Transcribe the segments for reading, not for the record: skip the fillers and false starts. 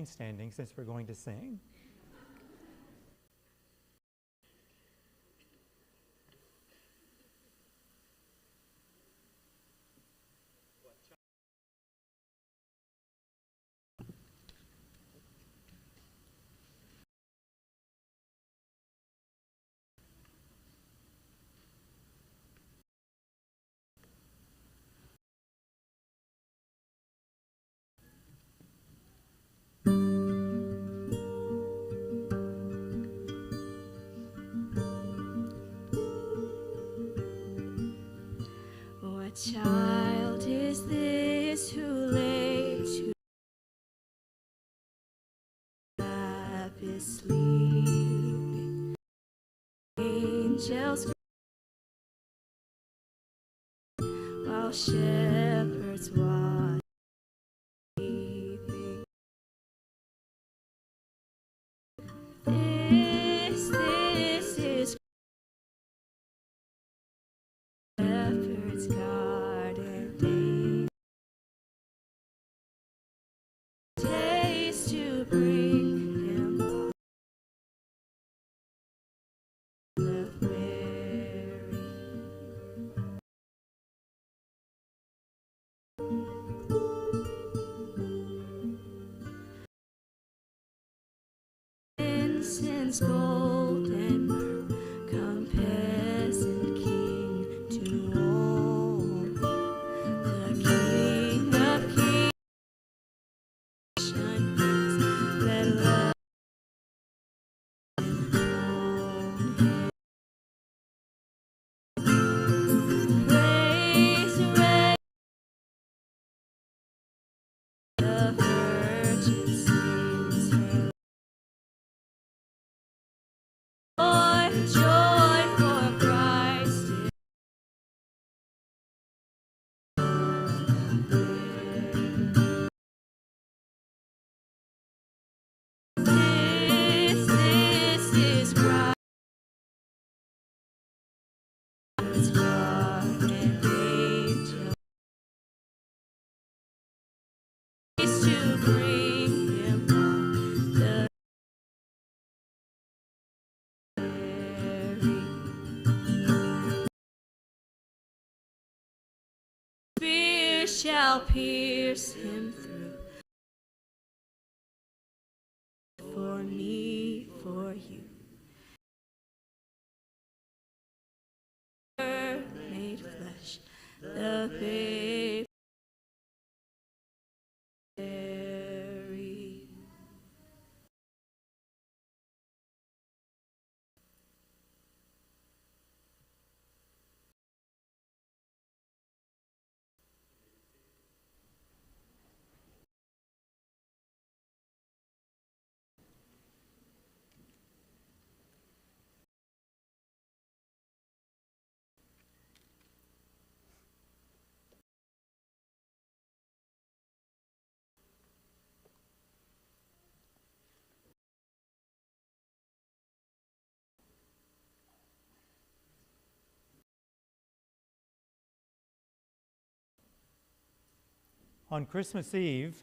standing since we're going to sing. What child is this who lay to lap is sleeping? Angels while shepherds watch sleeping. This is shepherd's garden days to bring him of Mary. Incense, gold, and myrrh, compass and king to own the King of Kings. Let love own him. Praise, raise the Virgin sings her joy for Christ is born. This is Christ's born, and angels to bring him the Mary. Spear shall pierce him through. For me, for you, made flesh, the babe Mary. On Christmas Eve,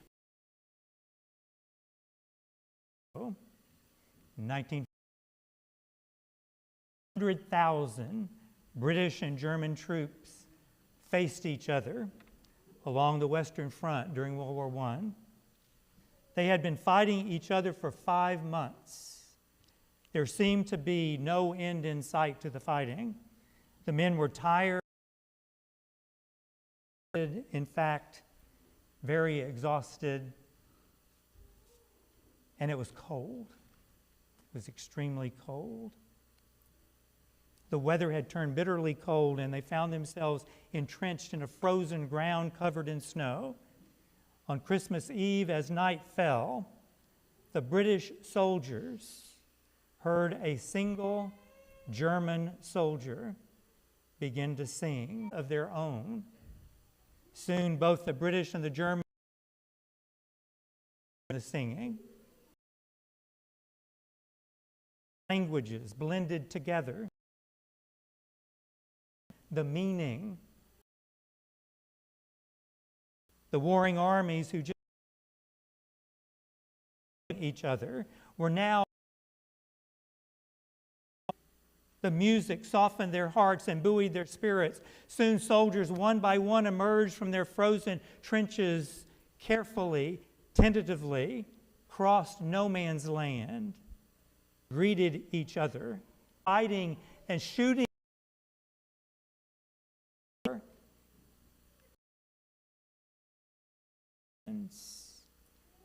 100,000 British and German troops faced each other along the Western Front during World War I. They had been fighting each other for 5 months. There seemed to be no end in sight to the fighting. The men were tired, in fact, very exhausted, and it was cold. It was extremely cold. The weather had turned bitterly cold, and they found themselves entrenched in a frozen ground covered in snow. On Christmas Eve, as night fell, the British soldiers heard a single German soldier begin to sing of their own. Soon, both the British and the Germans were singing. Languages blended together. The meaning, the warring armies who just each other were now. The music softened their hearts and buoyed their spirits. Soon soldiers one by one emerged from their frozen trenches, carefully, tentatively, crossed no man's land, greeted each other, fighting and shooting.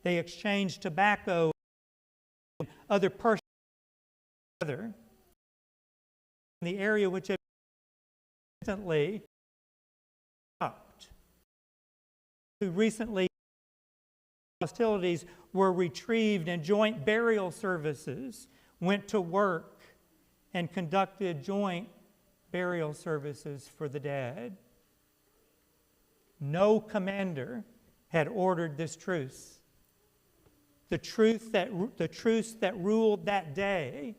They exchanged tobacco and other personal in the area which had recently stopped. Who recently hostilities were retrieved and joint burial services went to work and conducted joint burial services for the dead. No commander had ordered this truce. The truce that ruled that day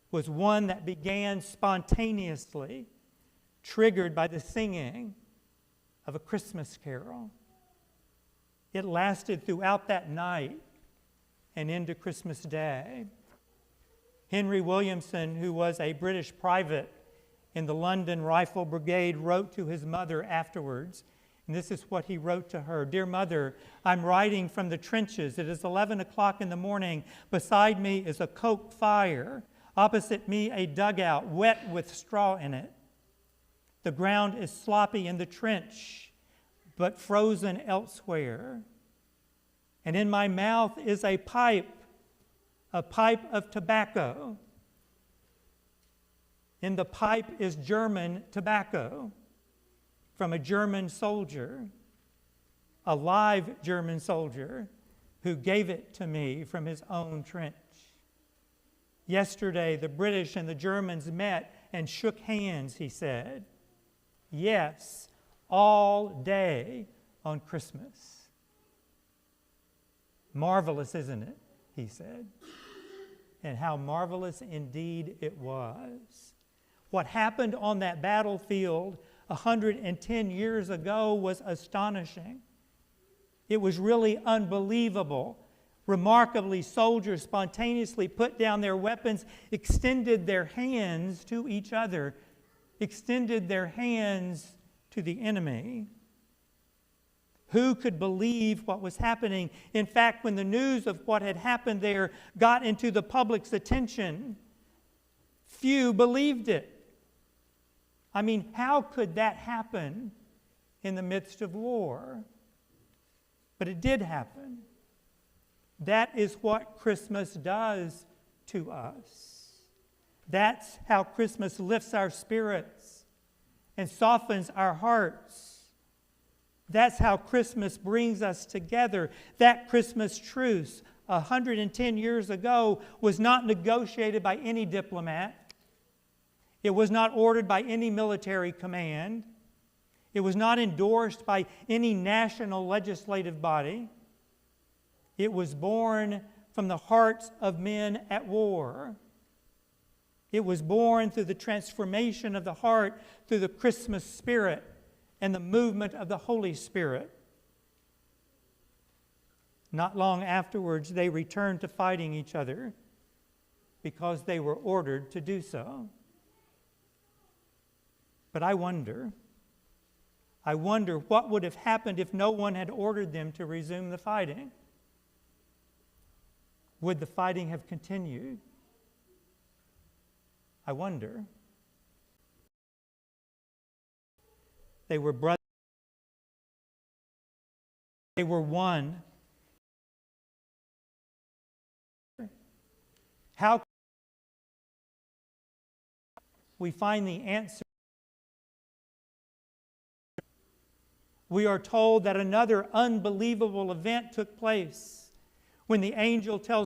was one that began spontaneously, triggered by the singing of a Christmas carol. It lasted throughout that night and into Christmas Day. Henry Williamson, who was a British private in the London Rifle Brigade, wrote to his mother afterwards, and this is what he wrote to her. "Dear Mother, I'm writing from the trenches. It is 11 o'clock in the morning. Beside me is a coke fire. Opposite me a dugout wet with straw in it. The ground is sloppy in the trench, but frozen elsewhere. And in my mouth is a pipe of tobacco. In the pipe is German tobacco from a German soldier, a live German soldier who gave it to me from his own trench. Yesterday, the British and the Germans met and shook hands," he said. "Yes, all day on Christmas." "Marvelous, isn't it?" he said. And how marvelous indeed it was. What happened on that battlefield 110 years ago was astonishing. It was really unbelievable. Remarkably, soldiers spontaneously put down their weapons, extended their hands to each other, extended their hands to the enemy. Who could believe what was happening? In fact, when the news of what had happened there got into the public's attention, few believed it. I mean, how could that happen in the midst of war? But it did happen. That is what Christmas does to us. That's how Christmas lifts our spirits and softens our hearts. That's how Christmas brings us together. That Christmas truce 110 years ago was not negotiated by any diplomat. It was not ordered by any military command. It was not endorsed by any national legislative body. It was born from the hearts of men at war. It was born through the transformation of the heart through the Christmas spirit and the movement of the Holy Spirit. Not long afterwards, they returned to fighting each other because they were ordered to do so. But I wonder what would have happened if no one had ordered them to resume the fighting. Would the fighting have continued? I wonder. They were brothers. They were one. How we find the answer? We are told that another unbelievable event took place when the angel tells